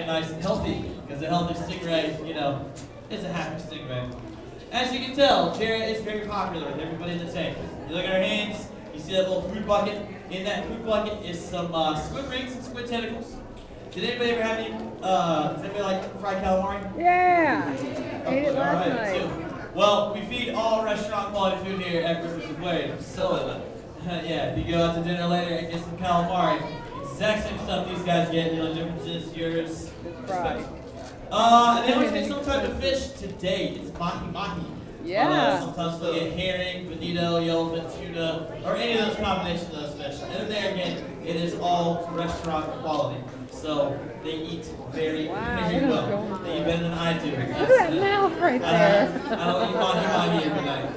Nice and healthy, because a healthy stingray, you know, is a happy stingray. As you can tell, Jared is very popular with everybody in the tank. You look at our hands, you see that little food bucket. In that food bucket is some squid rings and squid tentacles. Did anybody ever have any, does anybody like fried calamari? Yeah, ate it last night. Too. Well, we feed all restaurant quality food here at Griffith's Aquarium. So, yeah, if you go out to dinner later and get some calamari, exact same stuff these guys get, the only difference is yours. Right. And they always get some type of fish. Today, it's mahi-mahi. Yeah. Sometimes they'll get herring, bonito, yellowfin, tuna, or any of those combinations of those fish. And then there again, it is all restaurant quality. So they eat very, very well. They eat better than I do. Look at that mouth right there. I don't eat mahi-mahi every night.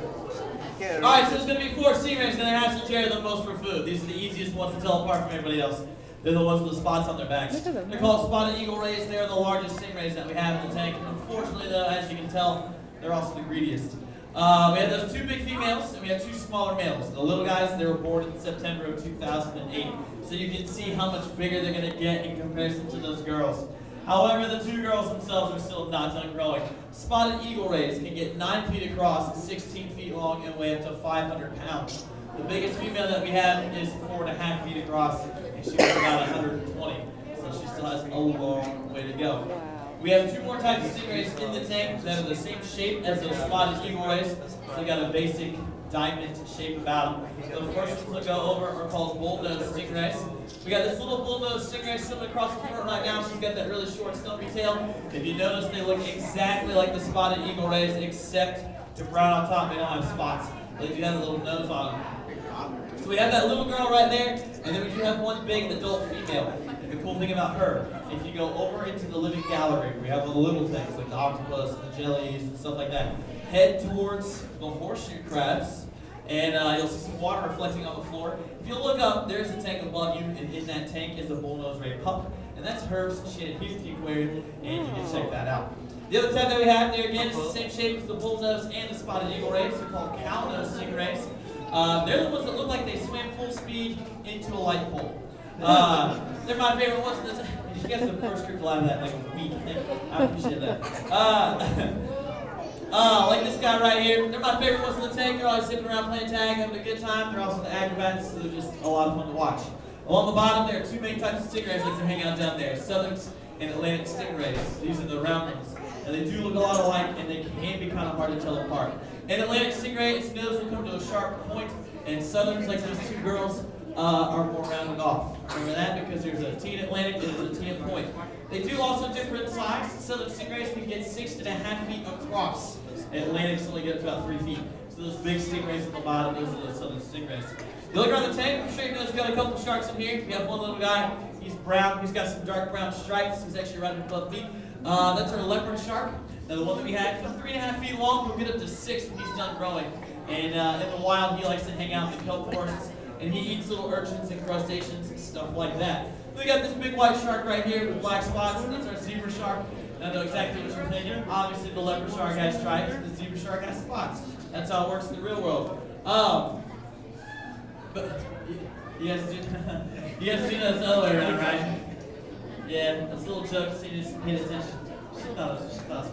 Alright, so there's going to be 4 stingrays, and they're actually sharing the most for food. These are the easiest ones to tell apart from everybody else. They're the ones with the spots on their backs. They're called spotted eagle rays. They're the largest stingrays that we have in the tank. Unfortunately, though, as you can tell, they're also the greediest. We have those 2 big females, and we have 2 smaller males. The little guys, they were born in September of 2008. So you can see how much bigger they're going to get in comparison to those girls. However, the 2 girls themselves are still not done growing. Spotted eagle rays can get 9 feet across, 16 feet long, and weigh up to 500 pounds. The biggest female that we have is 4.5 feet across, and she weighs about 120. So she still has a long way to go. We have 2 more types of stingrays in the tank that are the same shape as those spotted eagle rays. So they got a basic diamond shape about them. The first ones we'll go over are called bullnose stingrays. We got this little bullnose stingray sitting across the front right now. She's got that really short, stumpy tail. If you notice, they look exactly like the spotted eagle rays, except they're brown on top. They don't have spots. They do have a little nose on them. So we have that little girl right there, and then we do have one big adult female. And the cool thing about her, if you go over into the living gallery, we have the little things like the octopus, the jellies, and stuff like that. Head towards the horseshoe crabs, and you'll see some water reflecting on the floor. If you look up, there's a tank above you, and in that tank is a bullnose ray pup, and that's hers. She had here at the aquarium, and you can check that out. The other type that we have there again is the same shape as the bullnose and the spotted eagle rays. They're called cownose stingrays. They're the ones that look like they swim full speed into a light pole. They're my favorite ones. You guys are the first group to line that like a week. I appreciate that. Like this guy right here. They're my favorite ones in the tank. They're always sitting around playing tag, having a good time. They're also the acrobats, so they're just a lot of fun to watch. Along the bottom, there are 2 main types of stingrays that can hang out down there: Southerns and Atlantic stingrays. These are the round ones. And they do look a lot alike, and they can be kind of hard to tell apart. An Atlantic stingray, its nose will come to a sharp point, and Southerns, like these 2 girls, are more rounded off. Remember that, because there's a T in Atlantic and there's a T in point. They do also differ in size. Southern stingrays can get 6.5 feet across. Atlantics only get up to about 3 feet. So those big stingrays at the bottom, those are those Southern stingrays. You look around the tank, I'm sure you notice we've got a couple sharks in here. We have one little guy, he's brown, he's got some dark brown stripes, he's actually right above me. That's our leopard shark. Now the one that we had, 3.5 feet long, we'll get up to 6 when he's done growing. And in the wild, he likes to hang out in the kelp forests, and he eats little urchins and crustaceans and stuff like that. We got this big white shark right here with black spots. That's our zebra shark. And I know exactly what you're thinking. Obviously, the leopard shark has stripes, and the zebra shark has spots. That's how it works in the real world. But you guys do know it's the other way around, right? Yeah, that's a little joke, so you just paid attention. She thought it was funny.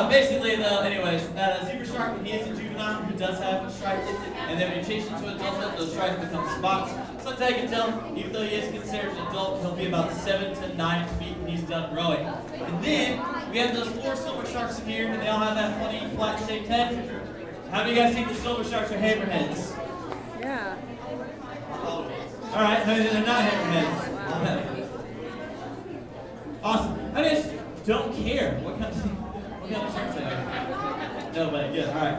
Basically, though, anyways, that zebra shark, when he is a juvenile, he does have stripes, and then when you change into adulthood, those stripes become spots. So that's how you can tell, even though he is considered an adult, he'll be about 7 to 9 feet when he's done growing. And then, we have those 4 silver sharks in here, and they all have that funny, flat-shaped head. How many of you guys think the silver sharks are hammerheads? Yeah. Alright, how many they're not hammerheads? Wow. Awesome. I just don't care what kind of sharks they are. Nobody. Good. All right.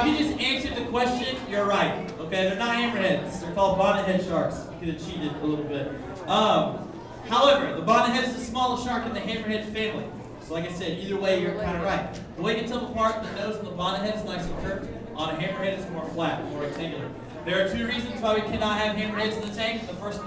If you just answered the question, you're right. Okay, they're not hammerheads. They're called bonnethead sharks. You could have cheated a little bit. However, the bonnethead is the smallest shark in the hammerhead family. So, like I said, either way, you're kind of right. The way you can tell them apart, the nose of the bonnethead is nice and curved. On a hammerhead, it's more flat, more rectangular. There are 2 reasons why we cannot have hammerheads in the tank. The first one is